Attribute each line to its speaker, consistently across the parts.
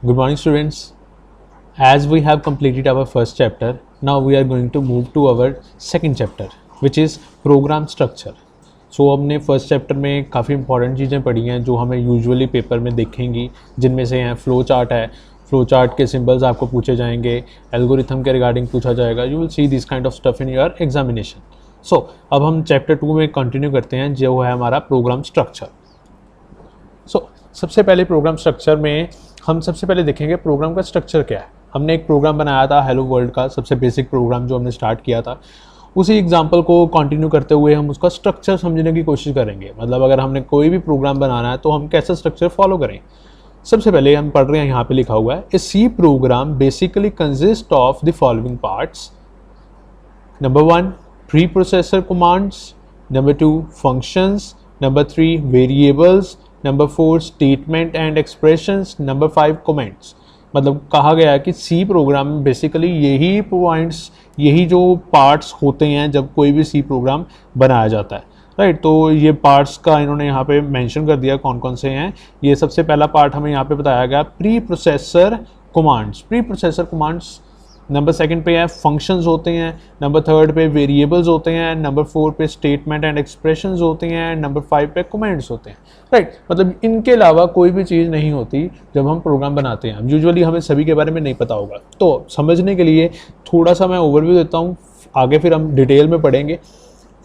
Speaker 1: Good morning, students. As we have completed our first chapter, now we are going to move to our second chapter, which is program structure. So हमने first chapter में काफ़ी important चीज़ें पढ़ी हैं जो हमें usually paper में दिखेंगी, जिनमें से हैं फ्लो चार्ट है, फ्लो चार्ट के सिंबल्स आपको पूछे जाएंगे, एल्गोरिथम के रिगार्डिंग पूछा जाएगा. You will see this kind of stuff in your examination. So अब हम चैप्टर 2 में कंटिन्यू करते हैं जो है हमारा प्रोग्राम स्ट्रक्चर. सो सबसे पहले प्रोग्राम स्ट्रक्चर में हम सबसे पहले देखेंगे प्रोग्राम का स्ट्रक्चर क्या है. हमने एक प्रोग्राम बनाया था हेलो वर्ल्ड का, सबसे बेसिक प्रोग्राम जो हमने स्टार्ट किया था. उसी एग्जांपल को कंटिन्यू करते हुए हम उसका स्ट्रक्चर समझने की कोशिश करेंगे. मतलब अगर हमने कोई भी प्रोग्राम बनाना है तो हम कैसा स्ट्रक्चर फॉलो करें. सबसे पहले हम पढ़ रहे हैं, यहाँ पे लिखा हुआ है a C program basically consist of the following parts. Number 1 preprocessor commands, number 2 functions, number 3 variables, number 4 statement and expressions, number 5 comments. मतलब कहा गया है कि सी प्रोग्राम में बेसिकली यही पॉइंट्स, यही जो पार्ट्स होते हैं जब कोई भी सी प्रोग्राम बनाया जाता है. राइट, तो ये पार्ट्स का इन्होंने यहाँ पे मेंशन कर दिया कौन कौन से हैं. ये सबसे पहला पार्ट हमें यहाँ पे बताया गया pre processor commands. Pre processor commands. Number 2 पे है फंक्शंस होते हैं, नंबर 3 पे वेरिएबल्स होते हैं, नंबर 4 पे स्टेटमेंट एंड एक्सप्रेशंस होते हैं, नंबर 5 पे कमेंट्स होते हैं. राइट, मतलब इनके अलावा कोई भी चीज़ नहीं होती जब हम प्रोग्राम बनाते हैं. यूजुअली हमें सभी के बारे में नहीं पता होगा, तो समझने के लिए थोड़ा सा मैं ओवरव्यू देता हूँ, आगे फिर हम डिटेल में पढ़ेंगे.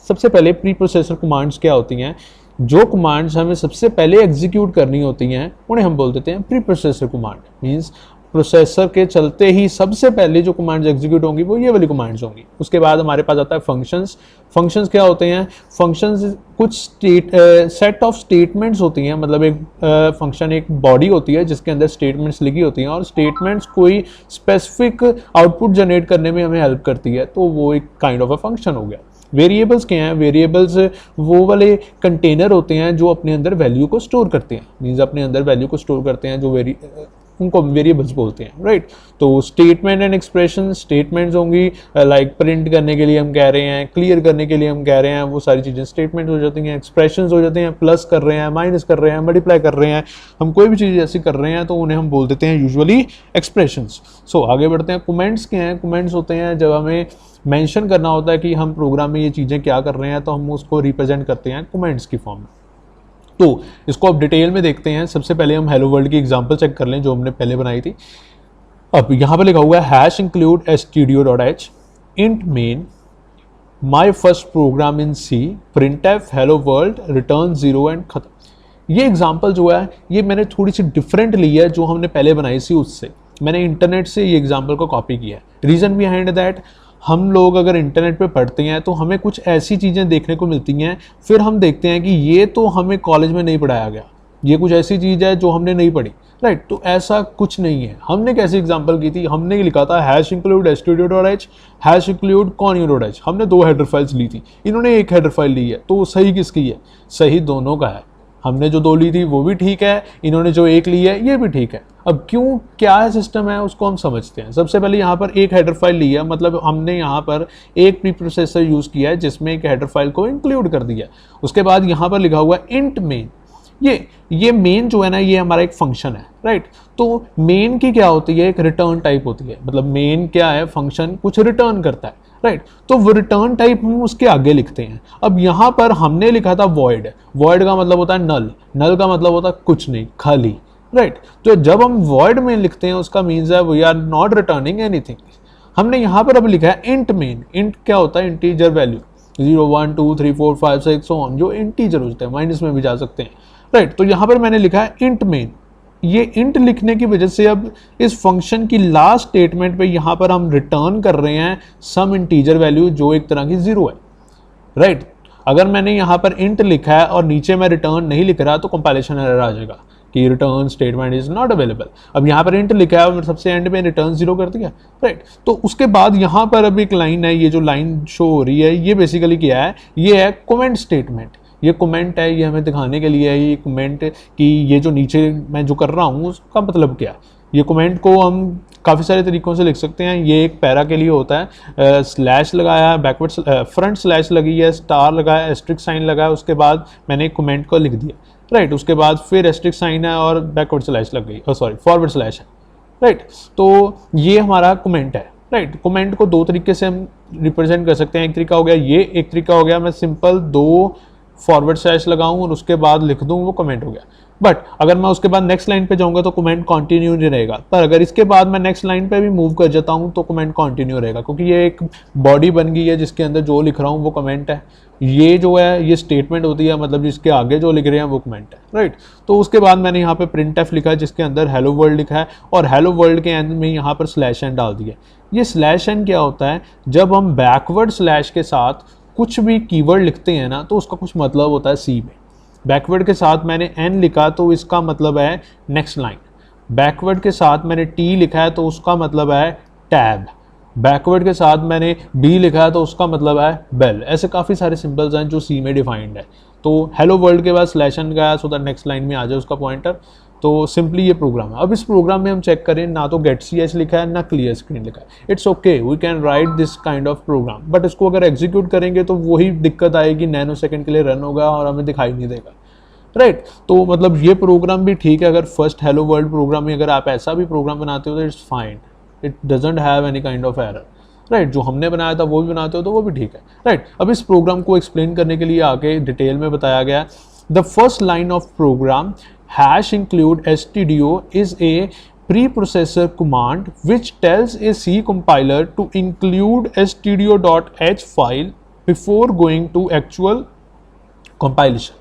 Speaker 1: सबसे पहले प्री प्रोसेसर कमांड्स क्या होती हैं. जो कमांड्स हमें सबसे पहले एग्जीक्यूट करनी होती हैं उन्हें हम बोल देते हैं pre processor command. Means processor के चलते ही सबसे पहले जो कमांड्स एग्जीक्यूट होंगी वो ये वाली कमांड्स होंगी. उसके बाद हमारे पास आता है फंक्शंस. फंक्शंस क्या होते हैं. फंक्शंस कुछ सेट ऑफ स्टेटमेंट्स होती हैं. मतलब एक फंक्शन एक बॉडी होती है जिसके अंदर स्टेटमेंट्स लिखी होती हैं और स्टेटमेंट्स कोई स्पेसिफिक आउटपुट जनरेट करने में हमें हेल्प करती है, तो वो एक काइंड ऑफ अ फंक्शन हो गया. वेरिएबल्स क्या हैं. वेरिएबल्स वो वाले कंटेनर होते हैं जो अपने अंदर वैल्यू को स्टोर करते हैं. मीन्स अपने अंदर वैल्यू को स्टोर करते हैं, जो उनको वेरिएबल्स बोलते हैं. राइट, तो स्टेटमेंट एंड एक्सप्रेशन. स्टेटमेंट्स होंगी लाइक प्रिंट करने के लिए हम कह रहे हैं, क्लियर करने के लिए हम कह रहे हैं, वो सारी चीज़ें स्टेटमेंट हो जाती हैं. एक्सप्रेशंस हो जाते हैं, प्लस कर रहे हैं, माइनस कर रहे हैं, मल्टीप्लाई कर रहे हैं, हम कोई भी चीज़ ऐसी कर रहे हैं तो उन्हें हम बोल देते हैं यूजुअली एक्सप्रेशंस. सो आगे बढ़ते हैं. कमेंट्स क्या हैं. कमेंट्स होते हैं जब हमें मेंशन करना होता है कि हम प्रोग्राम में ये चीज़ें क्या कर रहे हैं, तो हम उसको रिप्रेजेंट करते हैं कमेंट्स की फॉर्म में. तो इसको अब डिटेल में देखते हैं. सबसे पहले हम हेलो वर्ल्ड की एग्जांपल चेक कर लें जो हमने पहले बनाई थी. अब यहाँ पे लिखा हुआ है hash include stdio.h int main my first program in C printf hello world return 0 end खत्म. ये एग्जांपल जो है ये मैंने थोड़ी सी डिफरेंट ली है जो हमने पहले बनाई थी उससे. मैंने इंटरनेट से ये एग्जाम्पल को कॉपी किया है. रीज़न बिहाइंड दैट, हम लोग अगर इंटरनेट पे पढ़ते हैं तो हमें कुछ ऐसी चीज़ें देखने को मिलती हैं, फिर हम देखते हैं कि ये तो हमें कॉलेज में नहीं पढ़ाया गया, ये कुछ ऐसी चीज़ है जो हमने नहीं पढ़ी. राइट, तो ऐसा कुछ नहीं है. हमने कैसी एग्जांपल की थी. हमने लिखा था hash include stdio.h hash include conio.h. हमने 2 हेडर फाइल्स ली थी, इन्होंने एक हेडर फाइल ली है. तो सही किसकी है. सही दोनों का है. हमने जो 2 ली थी वो भी ठीक है, इन्होंने जो 1 ली है ये भी ठीक है. अब क्यों, क्या है सिस्टम है उसको हम समझते हैं. सबसे पहले यहाँ पर एक हेडर फाइल ली है, मतलब हमने यहाँ पर एक प्री प्रोसेसर यूज़ किया है जिसमें एक हेडर फाइल को इंक्लूड कर दिया. उसके बाद यहाँ पर लिखा हुआ है इंट मेन. ये मेन जो है ना, ये हमारा एक फंक्शन है. राइट, तो मेन की क्या होती है, एक रिटर्न टाइप होती है. मतलब मेन क्या है, फंक्शन कुछ रिटर्न करता है. राइट, तो वो रिटर्न टाइप हम उसके आगे लिखते हैं. अब यहाँ पर हमने लिखा था वॉइड. वॉइड का मतलब होता है नल. नल का मतलब होता है कुछ नहीं, खाली. राइट, तो जब हम वॉइड में लिखते हैं उसका मीन्स है we are not returning anything. हमने यहाँ पर अब लिखा है इंट मेन. इंट क्या होता है, इंटीजर वैल्यू 0 1 2 3 4 5 6 सो ऑन, जो इंटीजर होते हैं, माइनस में भी जा सकते हैं. राइट, तो यहाँ पर मैंने लिखा है इंट मेन. ये इंट लिखने की वजह से अब इस फंक्शन की लास्ट स्टेटमेंट पे यहाँ पर हम रिटर्न कर रहे हैं सम इंटीजर वैल्यू जो एक तरह की 0 है. राइट, अगर मैंने यहाँ पर इंट लिखा है और नीचे मैं रिटर्न नहीं लिख रहा तो कंपाइलेशन एरर आ जाएगा कि return statement is not available. अब यहाँ पर इंट लिखा है और सबसे एंड में रिटर्न 0 कर दिया. राइट, तो उसके बाद यहाँ पर अब एक लाइन है, ये जो लाइन शो हो रही है ये बेसिकली क्या है, ये है कमेंट स्टेटमेंट. ये कमेंट है, ये हमें दिखाने के लिए है ये कमेंट कि ये जो नीचे मैं जो कर रहा हूँ उसका मतलब क्या है. ये कमेंट को हम काफ़ी सारे तरीक़ों से लिख सकते हैं. ये एक पैरा के लिए होता है, स्लैश लगाया है, बैकवर्ड फ्रंट स्लैश लगी है, स्टार लगाया, एस्ट्रिक साइन लगाया, उसके बाद मैंने एक कमेंट को लिख दिया. राइट, उसके बाद फिर एस्ट्रिक साइन है और बैकवर्ड स्लैश लग गई, सॉरी फॉरवर्ड स्लैश है. राइट। तो ये हमारा कमेंट है, राइट। कमेंट को दो तरीके से हम रिप्रेजेंट कर सकते हैं, एक तरीका हो गया ये, एक तरीका हो गया मैं सिंपल 2 फॉरवर्ड स्लैश लगाऊं और उसके बाद लिख दूं, वो कमेंट हो गया। बट अगर मैं उसके बाद नेक्स्ट लाइन पे जाऊंगा तो कमेंट कंटिन्यू नहीं रहेगा, पर अगर इसके बाद मैं नेक्स्ट लाइन पे भी मूव कर जाता हूं तो कमेंट कंटिन्यू रहेगा, क्योंकि ये एक बॉडी बन गई है जिसके अंदर जो लिख रहा हूं वो कमेंट है। ये जो है ये स्टेटमेंट होती है, मतलब जिसके आगे जो लिख रहे हैं वो कमेंट है, राइट। तो उसके बाद मैंने यहाँ पे प्रिंट एफ लिखा है जिसके अंदर हेलो वर्ल्ड लिखा है, और हेलो वर्ल्ड के एंड में यहाँ पर स्लैश एन डाल दिया। ये स्लैश एन क्या होता है, जब हम बैकवर्ड स्लैश के साथ कुछ भी कीवर्ड लिखते हैं ना तो उसका कुछ मतलब होता है सी में। बैकवर्ड के साथ मैंने एन लिखा तो इसका मतलब है नेक्स्ट लाइन, बैकवर्ड के साथ मैंने टी लिखा है तो उसका मतलब है टैब, बैकवर्ड के साथ मैंने बी लिखा है तो उसका मतलब है बेल। ऐसे काफ़ी सारे सिंबल्स हैं जो सी में डिफाइंड है। तो हेलो वर्ल्ड के बाद स्लैश एन गया सो दैट नेक्स्ट लाइन में आ जाए उसका पॉइंटर। तो सिंपली ये प्रोग्राम है। अब इस प्रोग्राम में हम चेक करें, ना तो गेट सी एच लिखा है ना क्लियर स्क्रीन लिखा है। It's okay, we can write this kind of program, but इसको अगर एग्जीक्यूट करेंगे तो वही दिक्कत आएगी, नैनो सेकंड के लिए रन होगा और हमें दिखाई नहीं देगा, राइट। तो मतलब ये प्रोग्राम भी ठीक है, अगर फर्स्ट हेलो वर्ल्ड प्रोग्राम में अगर आप ऐसा भी प्रोग्राम बनाते हो तो it's fine, it doesn't have any kind of error, right. जो हमने बनाया था वो भी बनाते हो तो वो भी ठीक है, राइट। अब इस प्रोग्राम को एक्सप्लेन करने के लिए आगे डिटेल में बताया गया, the first line of program hash include stdio is a preprocessor command which tells a C compiler to include stdio.h file before going to actual compilation,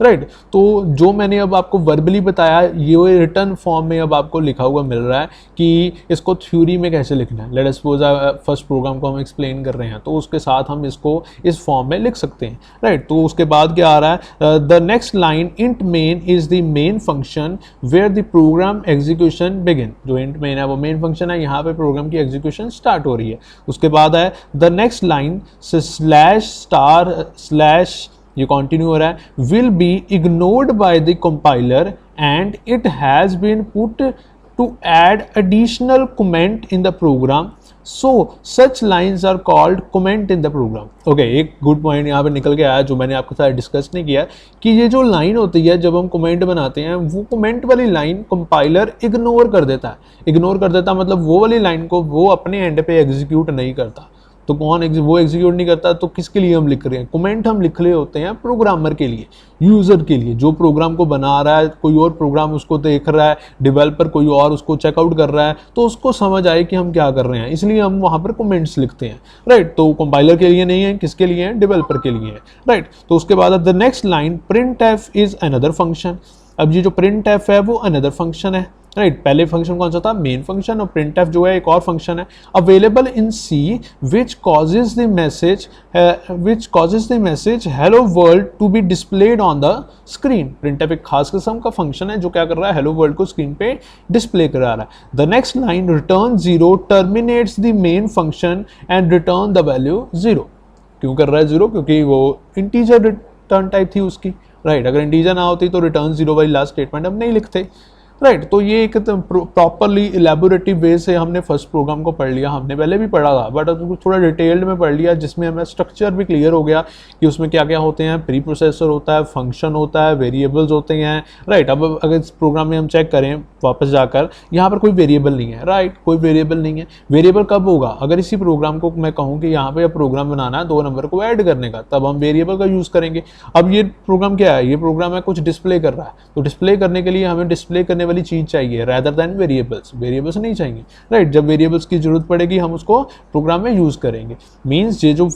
Speaker 1: right. तो जो मैंने अब आपको वर्बली बताया ये रिटर्न फॉर्म में अब आपको लिखा हुआ मिल रहा है कि इसको थ्योरी में कैसे लिखना है। Let us suppose first program को हम एक्सप्लेन कर रहे हैं तो उसके साथ हम इसको इस फॉर्म में लिख सकते हैं, राइट। तो उसके बाद क्या आ रहा है, the next line int main is the main function where the program execution begin. जो इंट मेन है वो मेन फंक्शन है, यहाँ पे प्रोग्राम की एग्जीक्यूशन स्टार्ट हो रही है। उसके बाद है the next line slash star slash, ये कंटिन्यू हो रहा है, will be ignored by the compiler and it has been put to add additional comment in the program, so such lines are called comment in the program. Okay, एक good point यहाँ पे निकल के आया जो मैंने आपके साथ डिस्कस नहीं किया, कि ये जो लाइन होती है जब हम कमेंट बनाते हैं वो कमेंट वाली लाइन कंपाइलर इग्नोर कर देता है। इग्नोर कर देता मतलब वो वाली लाइन को वो अपने एंड पे एग्जीक्यूट नहीं करता। तो कौन वो एग्जीक्यूट नहीं करता तो किसके लिए हम लिख रहे हैं, कमेंट हम लिख रहे होते हैं प्रोग्रामर के लिए, यूज़र के लिए, जो प्रोग्राम को बना रहा है, कोई और प्रोग्राम उसको देख रहा है, डेवलपर कोई और उसको चेकआउट कर रहा है तो उसको समझ आए कि हम क्या कर रहे हैं, इसलिए हम वहाँ पर कमेंट्स लिखते हैं, राइट। तो कंपाइलर के लिए नहीं है, किसके लिए है, डेवलपर के लिए है, राइट। तो उसके बाद the next line print f is another function. अब ये जो प्रिंट एफ है वो अनदर फंक्शन है, राइट। पहले फंक्शन कौन सा था, मेन फंक्शन, और प्रिंट एफ जो है एक और फंक्शन है। Available in C which causes the message hello world to be displayed on the screen. Print f एक खास किस्म का फंक्शन है जो क्या कर रहा है, हेलो वर्ल्ड को स्क्रीन पे डिस्प्ले करा रहा है। The next line return 0 terminates the main function and return the value 0। क्यों कर रहा है 0, क्योंकि वो इंटीजर रिटर्न टाइप थी उसकी, राइट। अगर इंटीजर ना होती तो रिटर्न 0 वाली लास्ट स्टेटमेंट हम नहीं लिखते, राइट। तो ये एक प्रॉपरली इलेबोरेटिव वे से हमने फर्स्ट प्रोग्राम को पढ़ लिया, हमने पहले भी पढ़ा था बट उसको थोड़ा डिटेल्ड में पढ़ लिया, जिसमें हमें स्ट्रक्चर भी क्लियर हो गया कि उसमें क्या क्या होते हैं, प्री प्रोसेसर होता है, फंक्शन होता है, वेरिएबल्स होते हैं, राइट। अब अगर इस प्रोग्राम में हम चेक करें वापस जाकर, यहाँ पर कोई वेरिएबल नहीं है, राइट, कोई वेरिएबल नहीं है। वेरिएबल कब होगा, अगर इसी प्रोग्राम को मैं कहूँ कि यहाँ पे प्रोग्राम बनाना है 2 नंबर को ऐड करने का, तब हम वेरिएबल का यूज़ करेंगे। अब ये प्रोग्राम क्या है, ये प्रोग्राम है कुछ डिस्प्ले कर रहा है, तो डिस्प्ले करने के लिए हमें डिस्प्ले करने वाली चीज़ चाहिए rather than वेरिएबल्स। वेरिएबल्स नहीं चाहिए, राइट। जब वेरिएबल्स की जरूरत पड़ेगी हम उसको प्रोग्राम में यूज करेंगे। मींस ये जो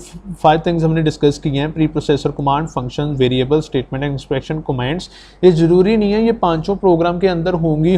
Speaker 1: 5 थिंग्स हमने डिस्कस किए हैं, pre processor command, function, variable, statement, instruction, comments, ये जरूरी नहीं है ये पांचों प्रोग्राम के अंदर होंगी।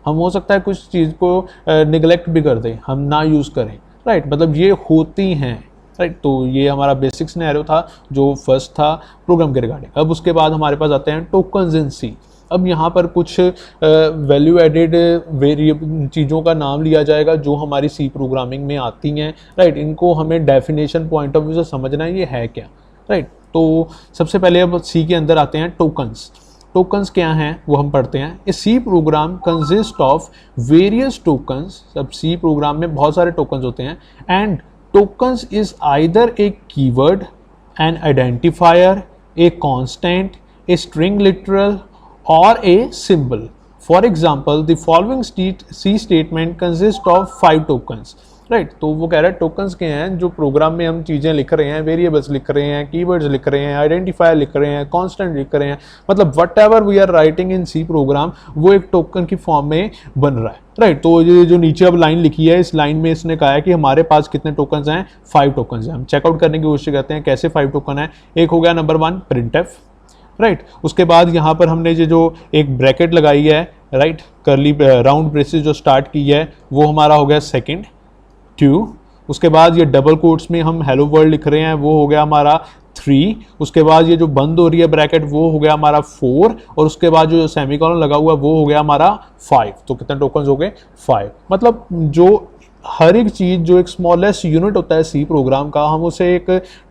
Speaker 1: हम हो सकता है कुछ चीज़ को निगलेक्ट भी कर दें, हम ना यूज करें, राइट। मतलब ये होती हैं, राइट। तो ये हमारा बेसिक सिनेरियो था जो फर्स्ट था प्रोग्राम के रिगार्डिंग। अब उसके बाद हमारे पास आते हैं टोकन्स इन सी। अब यहाँ पर कुछ वैल्यू एडेड वेरिएबल चीज़ों का नाम लिया जाएगा जो हमारी सी प्रोग्रामिंग में आती हैं, राइट। इनको हमें डेफिनेशन पॉइंट ऑफ व्यू से समझना है ये है क्या, राइट। तो सबसे पहले अब सी के अंदर आते हैं टोकन्स। टोकन्स क्या हैं वो हम पढ़ते हैं। A C program consist of various tokens. अब सी प्रोग्राम में बहुत सारे टोकन्स होते हैं, and tokens is either a keyword, an identifier, a constant, a string literal और a symbol. For example the following C statement consist of 5 tokens, right. तो वो कह रहा है टोकन्स के हैं जो प्रोग्राम में हम चीज़ें लिख रहे हैं, वेरिएबल्स लिख रहे हैं, कीवर्ड्स लिख रहे हैं, आइडेंटिफायर लिख रहे हैं, कांस्टेंट लिख रहे हैं, मतलब whatever we are writing in C program वो एक टोकन की फॉर्म में बन रहा है, राइट। तो ये जो नीचे अब लाइन लिखी है, इस लाइन में इसने कहा है कि हमारे पास कितने टोकन्स हैं, 5 टोकन्स हैं। हम चेकआउट करने की कोशिश करते हैं कैसे 5 टोकन है। एक हो गया नंबर 1 प्रिंटफ, राइट। उसके बाद यहाँ पर हमने ये जो एक ब्रैकेट लगाई है, राइट, करली राउंड ब्रेसेस जो स्टार्ट की है वो हमारा हो गया सेकंड 2। उसके बाद ये डबल कोट्स में हम हेलो वर्ल्ड लिख रहे हैं वो हो गया हमारा 3। उसके बाद ये जो बंद हो रही है ब्रैकेट वो हो गया हमारा 4, और उसके बाद जो सेमीकोलन लगा हुआ है वो हो गया हमारा 5। तो कितने टोकन्स हो गए 5। मतलब जो हर एक चीज़ जो एक स्मॉलेस्ट यूनिट होता है सी प्रोग्राम का, हम उसे एक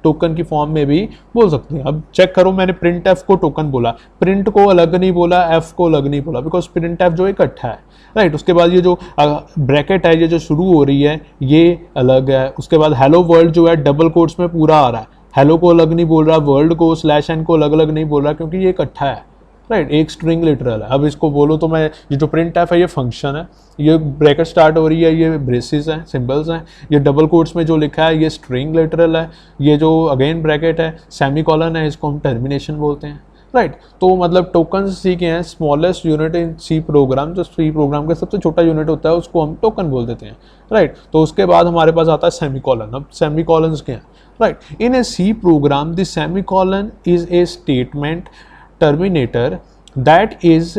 Speaker 1: टोकन की फॉर्म में भी बोल सकते हैं। अब चेक करो, मैंने प्रिंट एफ को टोकन बोला, प्रिंट को अलग नहीं बोला, एफ को अलग नहीं बोला, बिकॉज प्रिंट एफ जो इकट्ठा है, राइट। उसके बाद ये जो ब्रैकेट है, ये जो शुरू हो रही है ये अलग है। उसके बाद हेलो वर्ल्ड जो है डबल कोट्स में पूरा आ रहा है, हेलो को अलग नहीं बोल रहा, वर्ल्ड को स्लैश एन को अलग अलग नहीं बोल रहा, क्योंकि ये इकट्ठा है, राइट, एक स्ट्रिंग लिटरल है। अब इसको बोलो तो मैं, ये जो प्रिंट एफ है ये फंक्शन है, ये ब्रैकेट स्टार्ट हो रही है, ये ब्रेसेस हैं, सिंबल्स हैं, ये डबल कोट्स में जो लिखा है ये स्ट्रिंग लिटरल है, ये जो अगेन ब्रैकेट है सेमीकोलन है, इसको हम टर्मिनेशन बोलते हैं, राइट। तो मतलब टोकन सी के हैं smallest unit in C program, जो सी प्रोग्राम का सबसे छोटा यूनिट होता है उसको हम टोकन बोल देते हैं, राइट। तो उसके बाद हमारे पास आता है सेमीकोलन। अब सेमीकोलन्स के हैं, right. In a C program the semicolon is a statement terminator that is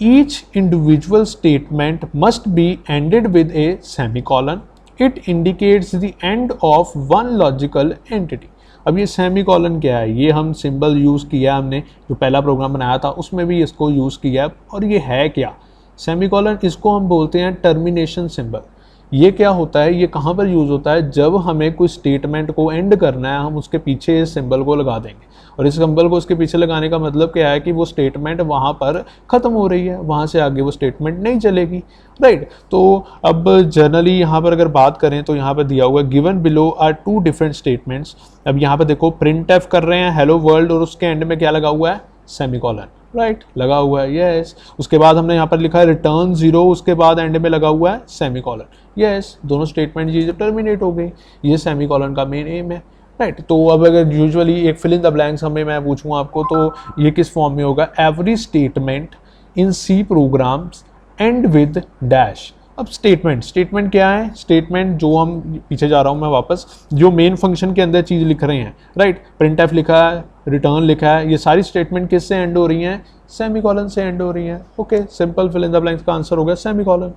Speaker 1: each individual statement must be ended with a semicolon. It indicates the end of one logical entity. अब ये semicolon क्या है, ये हम symbol use किया हमने, जो पहला प्रोग्राम बनाया था उसमें भी इसको यूज़ किया है। और ये है क्या सेमीकोलन, इसको हम बोलते हैं टर्मिनेशन सिंबल। ये क्या होता है, ये कहाँ पर यूज़ होता है, जब हमें कोई स्टेटमेंट को एंड करना है हम उसके पीछे इस सिंबल को लगा देंगे। और इस सिंबल को उसके पीछे लगाने का मतलब क्या है कि वो स्टेटमेंट वहाँ पर ख़त्म हो रही है, वहाँ से आगे वो स्टेटमेंट नहीं चलेगी, राइट। तो अब जनरली यहाँ पर अगर बात करें तो यहाँ पर दिया हुआ है given below are 2 different statements. अब यहाँ पर देखो प्रिंट एफ कर रहे हैं हेलो वर्ल्ड, और उसके एंड में क्या लगा हुआ है सेमीकोलन, राइट, लगा हुआ है, यस। उसके बाद हमने यहाँ पर लिखा है रिटर्न 0, उसके बाद एंड में लगा हुआ है सेमीकोलन, यस। दोनों स्टेटमेंट चीज़ें टर्मिनेट हो गई, ये सेमीकोलन का मेन एम है, राइट। तो अब अगर यूजुअली एक फिल इन द ब्लैंक्स हमें मैं पूछूँ आपको तो ये किस फॉर्म में होगा, every statement in C programs end with dash. अब स्टेटमेंट क्या है, स्टेटमेंट जो हम पीछे जा रहा हूँ मैं वापस, जो मेन फंक्शन के अंदर चीज़ लिख रहे हैं, राइट। प्रिंट एफ लिखा है, रिटर्न लिखा है, ये सारी स्टेटमेंट किससे एंड हो रही हैं, सेमीकोलन से एंड हो रही हैं। Okay, simple fill in the blanks का आंसर हो गया सेमीकोलन।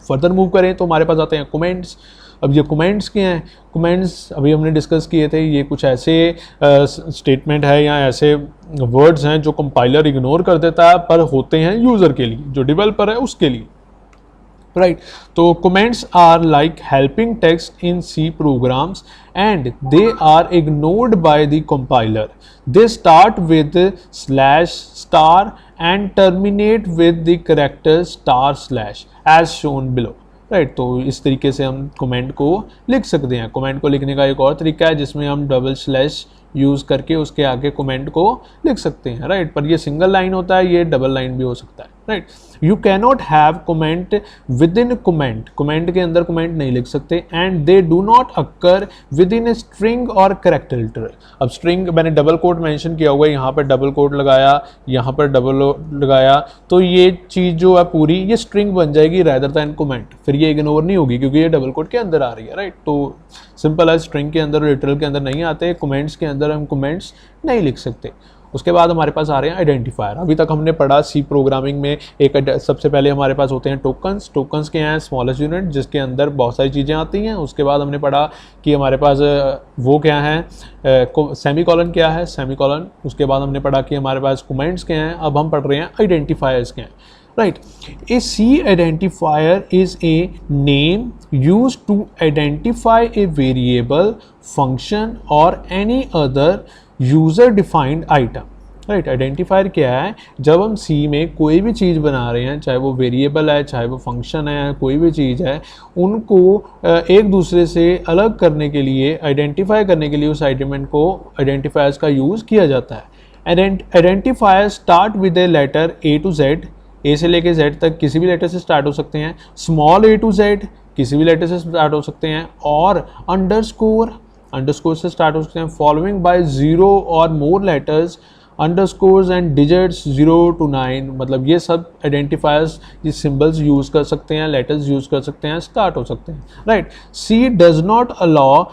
Speaker 1: फर्दर मूव करें तो हमारे पास आते हैं कमेंट्स। अब ये कमेंट्स क्या हैं, कमेंट्स अभी हमने डिस्कस किए थे, ये कुछ ऐसे स्टेटमेंट है या ऐसे वर्ड्स हैं जो कंपाइलर इग्नोर कर देता है पर होते हैं यूज़र के लिए, जो डेवलपर है उसके लिए, राइट। तो comments are like helping text in C programs and they are ignored by the compiler. They start with slash star and terminate with the character star slash as shown below, right. तो इस तरीके से हम comment को लिख सकते हैं। Comment को लिखने का एक और तरीका है जिसमें हम डबल स्लैश यूज़ करके उसके आगे कमेंट को लिख सकते हैं, राइट। पर ये सिंगल लाइन होता है, ये डबल लाइन भी हो सकता है, right. You cannot have comment with in comment, comment के अंदर कमेंट नहीं लिख सकते। And they do not occur with in a string और कैरेक्टर लिटरल। अब स्ट्रिंग मैंने डबल कोट मेंशन किया हुआ है, यहाँ पर डबल कोट लगाया, यहाँ पर डबल लगाया, तो ये चीज़ जो है पूरी ये स्ट्रिंग बन जाएगी रैदर दैन कमेंट, फिर ये इग्नोर नहीं होगी क्योंकि ये डबल कोट के अंदर आ रही है, राइट। तो सिंपल है, स्ट्रिंग के अंदर लिटरल के अंदर नहीं आते, कमेंट्स के अंदर हम कमेंट्स नहीं लिख सकते। उसके बाद हमारे पास आ रहे हैं आइडेंटिफायर। अभी तक हमने पढ़ा सी प्रोग्रामिंग में एक सबसे पहले हमारे पास होते हैं टोकन्स। टोकन्स के हैं स्मॉलेस्ट यूनिट जिसके अंदर बहुत सारी चीज़ें आती हैं। उसके बाद हमने पढ़ा कि हमारे पास वो क्या है, सेमीकोलन क्या है, सेमीकोलन। उसके बाद हमने पढ़ा कि हमारे पास कमेंट्स के हैं। अब हम पढ़ रहे हैं आइडेंटिफायर्स के हैं, right. A C identifier is a name used to identify a variable, function or any other user defined item, right. Identifier क्या है, जब हम सी में कोई भी चीज़ बना रहे हैं, चाहे वो वेरिएबल है, चाहे वो फंक्शन है, कोई भी चीज़ है, उनको एक दूसरे से अलग करने के लिए, आइडेंटिफाई करने के लिए उस आइडेंटिफायर को आइडेंटिफायर्स का यूज़ किया जाता है। Identifier start with a letter A to Z, A से लेके जेड तक किसी भी लेटर से स्टार्ट हो सकते हैं, स्मॉल ए टू जेड किसी भी लेटर से स्टार्ट हो सकते हैं, और अंडरस्कोर से स्टार्ट हो सकते हैं, following by 0 or more letters, underscores and digits 0 to 9, मतलब ये सब आइडेंटिफायर्स, ये सिंबल्स यूज़ कर सकते हैं, लेटर्स यूज़ कर सकते हैं, स्टार्ट हो सकते हैं, right. C does not allow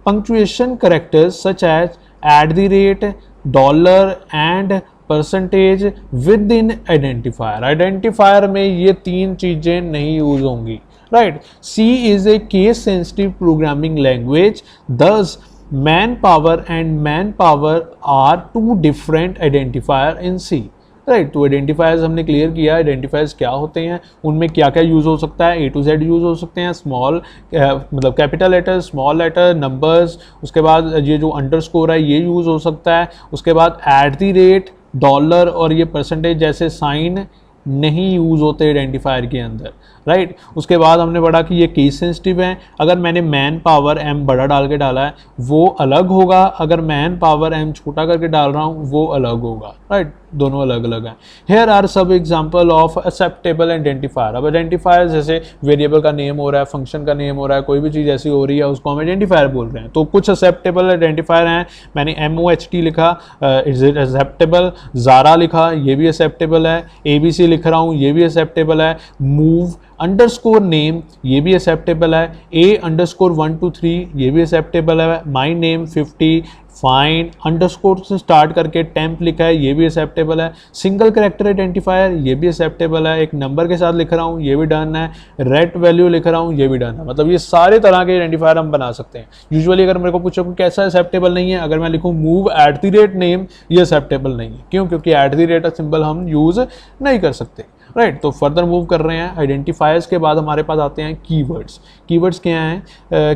Speaker 1: punctuation characters such as @ $, and percentage within identifier में ये तीन चीज़ें नहीं यूज होंगी, right. C is a case sensitive programming language, thus man power and man power are two different identifier in C, right. तो identifiers हमने clear किया, identifiers क्या होते हैं, उनमें क्या क्या यूज़ हो सकता है, A to Z यूज़ हो सकते हैं, स्मॉल मतलब capital letter, small letter, numbers, उसके बाद ये जो अंडरस्कोर है ये यूज़ हो सकता है, उसके बाद @ $, और ये परसेंटेज जैसे साइन नहीं यूज़ होते आइडेंटिफायर के अंदर, राइट। उसके बाद हमने पढ़ा कि ये केस सेंसिटिव है, अगर मैंने मैन पावर m बड़ा डाल के डाला है वो अलग होगा, अगर मैन पावर m छोटा करके डाल रहा हूँ वो अलग होगा, राइट, दोनों अलग अलग हैं। हेयर आर सब एग्जाम्पल ऑफ एक्सेप्टेबल आइडेंटिफायर। अब आइडेंटिफायर जैसे वेरिएबल का नेम हो रहा है, फंक्शन का नेम हो रहा है, कोई भी चीज़ ऐसी हो रही है उसको हम आइडेंटिफायर बोल रहे हैं। तो कुछ एक्सेप्टेबल आइडेंटिफायर हैं, मैंने MOHT लिखा, इज इट एक्सेप्टेबल, ज़ारा लिखा, ये भी एक्सेप्टेबल है, ABC लिख रहा हूँ ये भी एक्सेप्टेबल है, मूव अंडरस्कोर नेम ये भी एक्सेप्टेबल है, A_1 to 3 ये भी एक्सेप्टेबल है, माई नेम 50, फाइन अंडरस्कोर से स्टार्ट करके टेम्प लिखा है ये भी एक्सेप्टेबल है, सिंगल कैरेक्टर आइडेंटिफायर ये भी एक्सेप्टेबल है, एक नंबर के साथ लिख रहा हूँ ये भी डन है, रेट वैल्यू लिख रहा हूँ ये भी डन है। मतलब ये सारे तरह के आइडेंटिफायर हम बना सकते हैं। यूजुअली अगर मेरे को पूछो कि कैसा एक्सेप्टेबल नहीं है, अगर मैं लिखूँ मूव @ नेम, ये एक्सेप्टेबल नहीं है। क्यों? क्योंकि @ सिंबल हम यूज़ नहीं कर सकते, राइट। तो फर्दर मूव कर रहे हैं। आइडेंटिफायर्स के बाद हमारे पास आते हैं कीवर्ड्स। कीवर्ड्स क्या हैं?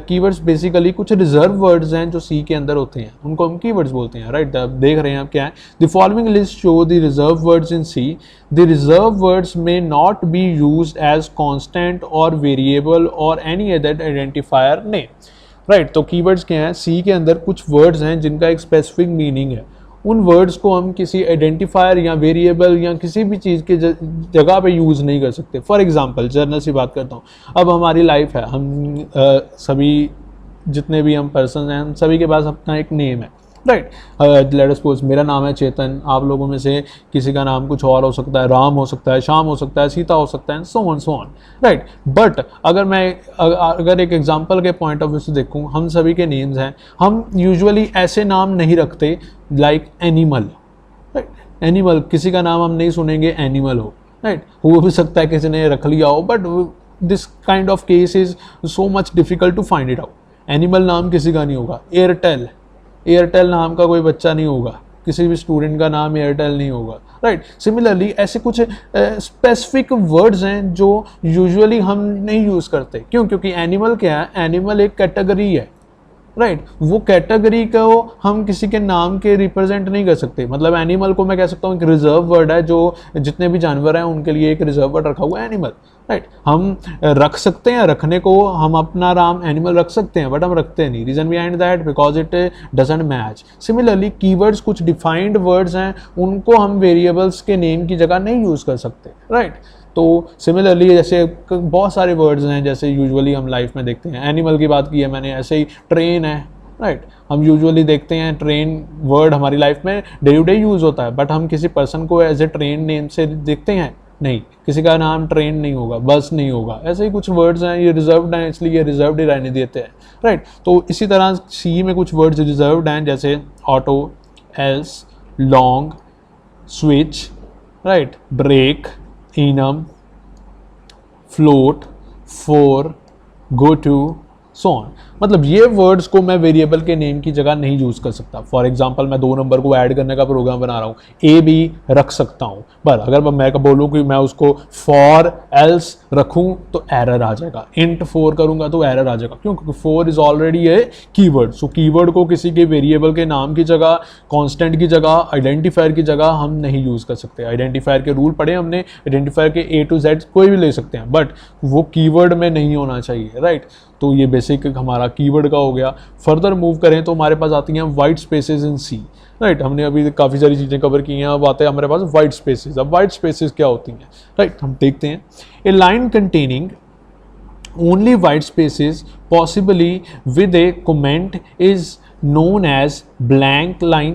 Speaker 1: कीवर्ड्स बेसिकली कुछ रिजर्व वर्ड्स हैं जो सी के अंदर होते हैं, उनको हम कीवर्ड्स बोलते हैं, राइट। देख रहे हैं आप क्या है, the following list show the reserve words in C, the reserve words may not be used as constant or variable or any other identifier name, right. तो कीवर्ड्स क्या हैं? सी के अंदर कुछ वर्ड्स हैं जिनका एक स्पेसिफिक मीनिंग है, उन वर्ड्स को हम किसी आइडेंटिफायर या वेरिएबल या किसी भी चीज़ की जगह पे यूज़ नहीं कर सकते। फॉर एग्जांपल जनरल सी बात करता हूँ, अब हमारी लाइफ है, हम सभी जितने भी हम पर्सन हैं, हम सभी के पास अपना एक नेम है, राइट। लेट अस सपोज मेरा नाम है चेतन, आप लोगों में से किसी का नाम कुछ और हो सकता है, राम हो सकता है, श्याम हो सकता है, सीता हो सकता है, सो ऑन, राइट। बट अगर एक एग्जांपल के पॉइंट ऑफ व्यू से देखूं, हम सभी के नेम्स हैं, हम यूजुअली ऐसे नाम नहीं रखते लाइक एनिमल, राइट। एनिमल, किसी का नाम हम नहीं सुनेंगे एनिमल हो, राइट। हो भी सकता है किसी ने रख लिया हो, but this kind of case is so much difficult to find it out. Animal नाम किसी का नहीं होगा। एयरटेल नाम का कोई बच्चा नहीं होगा, किसी भी स्टूडेंट का नाम एयरटेल नहीं होगा, राइट। सिमिलरली ऐसे कुछ स्पेसिफिक वर्ड्स हैं जो यूजुअली हम नहीं यूज़ करते। क्यों? क्योंकि एनिमल क्या है? एनिमल एक कैटेगरी है, राइट। वो कैटेगरी को हम किसी के नाम के रिप्रेजेंट नहीं कर सकते। मतलब एनिमल को मैं कह सकता हूँ एक रिजर्व वर्ड है, जो जितने भी जानवर हैं उनके लिए एक रिजर्व वर्ड रखा हुआ है एनिमल, राइट। हम रख सकते हैं, रखने को हम अपना नाम एनिमल रख सकते हैं, बट हम रखते नहीं। Reason behind that because it doesn't match. Similarly keywords कुछ डिफाइंड वर्ड्स हैं, उनको हम वेरिएबल्स के नेम की जगह नहीं यूज़ कर सकते, राइट। तो सिमिलरली जैसे बहुत सारे वर्ड्स हैं, जैसे यूजुअली हम लाइफ में देखते हैं, एनिमल की बात की है मैंने, ऐसे ही ट्रेन है, राइट। हम यूजुअली देखते हैं ट्रेन वर्ड हमारी लाइफ में डे टू डे यूज़ होता है, बट हम किसी पर्सन को एज ए ट्रेन नेम से देखते हैं नहीं, किसी का नाम ट्रेन नहीं होगा, बस नहीं होगा। ऐसे ही कुछ वर्ड्स हैं, ये रिजर्व्ड हैं, इसलिए ये रिजर्व्ड ही रहने देते हैं, राइट। तो इसी तरह सी में कुछ वर्ड्स रिजर्व्ड हैं, जैसे auto, else, long, switch, right, break, enum, float, for, go to, so on। मतलब ये वर्ड्स को मैं वेरिएबल के नेम की जगह नहीं यूज़ कर सकता। फॉर एग्जांपल मैं 2 नंबर को ऐड करने का प्रोग्राम बना रहा हूँ, ए बी रख सकता हूँ, पर अगर मैं बोलूँ कि मैं उसको फॉर एल्स रखूँ तो एरर आ जाएगा। इंट 4 करूँगा तो एरर आ जाएगा। क्यों? क्योंकि 4 is already A keyword. So keyword को किसी के वेरिएबल के नाम की जगह, कॉन्स्टेंट की जगह, आइडेंटिफायर की जगह हम नहीं यूज़ कर सकते। आइडेंटिफायर के रूल पढ़े हमने, आइडेंटिफायर के A to Z कोई भी ले सकते हैं, बट वो कीवर्ड में नहीं होना चाहिए, राइट। तो ये बेसिक बेसिक हमारा कीवर्ड का हो गया। फर्दर मूव करें तो हमारे पास आती हैं white spaces in C, right. हमने अभी काफ़ी सारी चीज़ें कवर की हैं, अब आते हैं हमारे पास वाइट स्पेसेस। अब वाइट स्पेसेस क्या होती हैं, राइट, हम देखते हैं। A line containing only white spaces possibly with a comment is known as blank line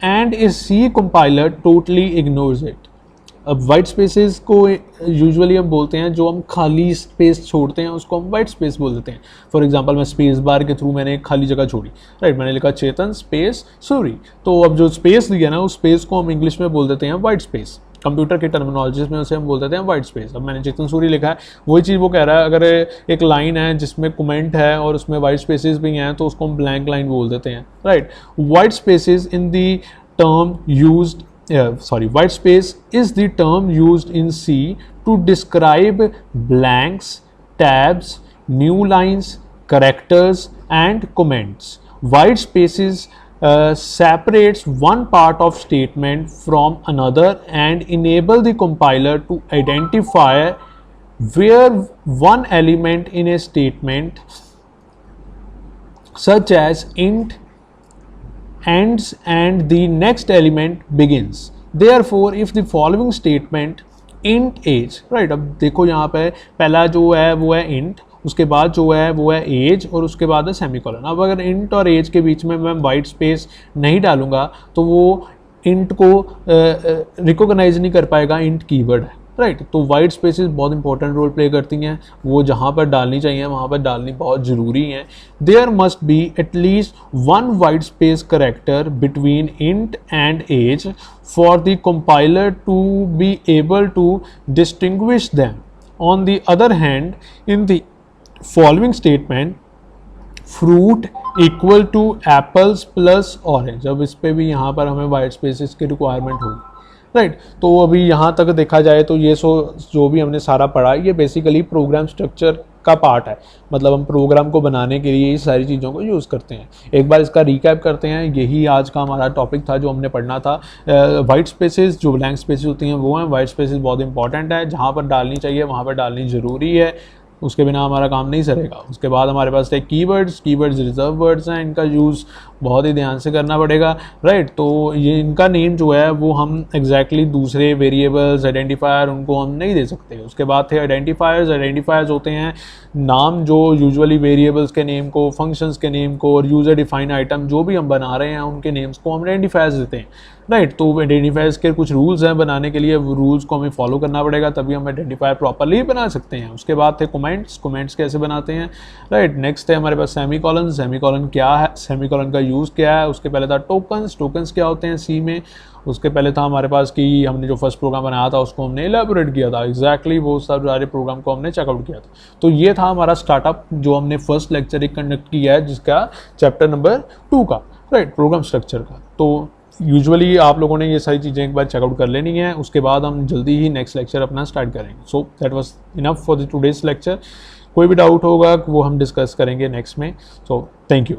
Speaker 1: and a C compiler totally ignores it। अब वाइट स्पेसेस को यूजुअली हम बोलते हैं, जो हम खाली स्पेस छोड़ते हैं उसको हम वाइट स्पेस बोल देते हैं। फॉर एग्जांपल मैं स्पेस बार के थ्रू मैंने एक खाली जगह छोड़ी, राइट, मैंने लिखा चेतन स्पेस सूरी, तो अब जो स्पेस दिया ना उस स्पेस को हम इंग्लिश में बोल देते हैं वाइट स्पेस। कंप्यूटर की टर्मिनोलॉजीज में उसे हम बोल देते हैं वाइट स्पेस। अब मैंने चेतन सूरी लिखा है, वही चीज़ वो कह रहा है। अगर एक लाइन है जिसमें कमेंट है और उसमें वाइट स्पेसेस भी हैं तो उसको हम ब्लैंक लाइन बोल देते हैं, right. White spaces in the term used white space is the term used in C to describe blanks, tabs, new lines, characters and comments. White spaces separates one part of statement from another and enable the compiler to identify where one element in a statement such as int ends and the next element begins. Therefore if the following statement int age, right, अब देखो यहाँ पे पहला जो है वो है int, उसके बाद जो है वो है एज और उसके बाद है सेमीकोलन। अब अगर इंट और एज के बीच में मैं वाइट स्पेस नहीं डालूंगा तो वो इंट को रिकॉग्नाइज नहीं कर पाएगा, इंट कीवर्ड है, राइट। तो वाइट स्पेसेस बहुत इंपॉर्टेंट रोल प्ले करती हैं, वो जहाँ पर डालनी चाहिए वहाँ पर डालनी बहुत ज़रूरी है। There must be at least one white space character between int and age for the compiler to be able to distinguish them. On the other hand in the following statement fruit equal to apples plus orange, अब इस पे भी यहाँ पर हमें white spaces की requirement होगी, right. तो अभी यहाँ तक देखा जाए तो ये जो भी हमने सारा पढ़ा ये बेसिकली प्रोग्राम स्ट्रक्चर का पार्ट है। मतलब हम प्रोग्राम को बनाने के लिए ये सारी चीज़ों को यूज़ करते हैं। एक बार इसका रिकैप करते हैं, यही आज का हमारा टॉपिक था जो हमने पढ़ना था। वाइट स्पेसेस, जो ब्लैंक स्पेसेस होती हैं वो हैं। वाइट स्पेसेस बहुत इंपॉर्टेंट है, जहाँ पर डालनी चाहिए वहाँ पर डालनी ज़रूरी है, उसके बिना हमारा काम नहीं सरेगा। उसके बाद हमारे पास थे कीवर्ड्स रिजर्व वर्ड्स हैं, इनका यूज़ बहुत ही ध्यान से करना पड़ेगा, राइट। तो ये इनका नेम जो है वो हम एग्जैक्टली दूसरे वेरिएबल्स आइडेंटिफायर उनको हम नहीं दे सकते। उसके बाद थे आइडेंटिफायर्स होते हैं नाम जो यूजुअली वेरिएबल्स के नेम को, फंक्शंस के नेम को और यूज़र डिफाइंड आइटम जो भी हम बना रहे हैं उनके नेम्स को हम आइडेंटिफायर्स देते हैं, राइट। तो आइडेंटिफायर्स के कुछ रूल्स हैं बनाने के लिए, वो रूल्स को हमें फॉलो करना पड़ेगा तभी हम आइडेंटिफायर प्रॉपरली बना सकते हैं। उसके बाद थे कमेंट्स कैसे बनाते हैं, राइट। नेक्स्ट है हमारे पास सेमीकोलन क्या है, सेमीकोलन का यूज़ क्या है। उसके पहले था टोकन्स क्या होते हैं सी में। उसके पहले था हमारे पास कि हमने जो फर्स्ट प्रोग्राम बनाया था उसको हमने एलैबोरेट किया था, एग्जैक्टली वो सब सारे प्रोग्राम को हमने चेकआउट किया था। तो ये था हमारा स्टार्टअप जो हमने फर्स्ट लेक्चर एक कंडक्ट किया है जिसका चैप्टर नंबर 2 का, राइट, प्रोग्राम स्ट्रक्चर का। तो यूजुअली आप लोगों ने ये सारी चीज़ें एक बार चेकआउट कर लेनी है, उसके बाद हम जल्दी ही नेक्स्ट लेक्चर अपना स्टार्ट करेंगे। So that was enough for the today's lecture. कोई भी डाउट होगा वो हम डिस्कस करेंगे नेक्स्ट में। So thank you.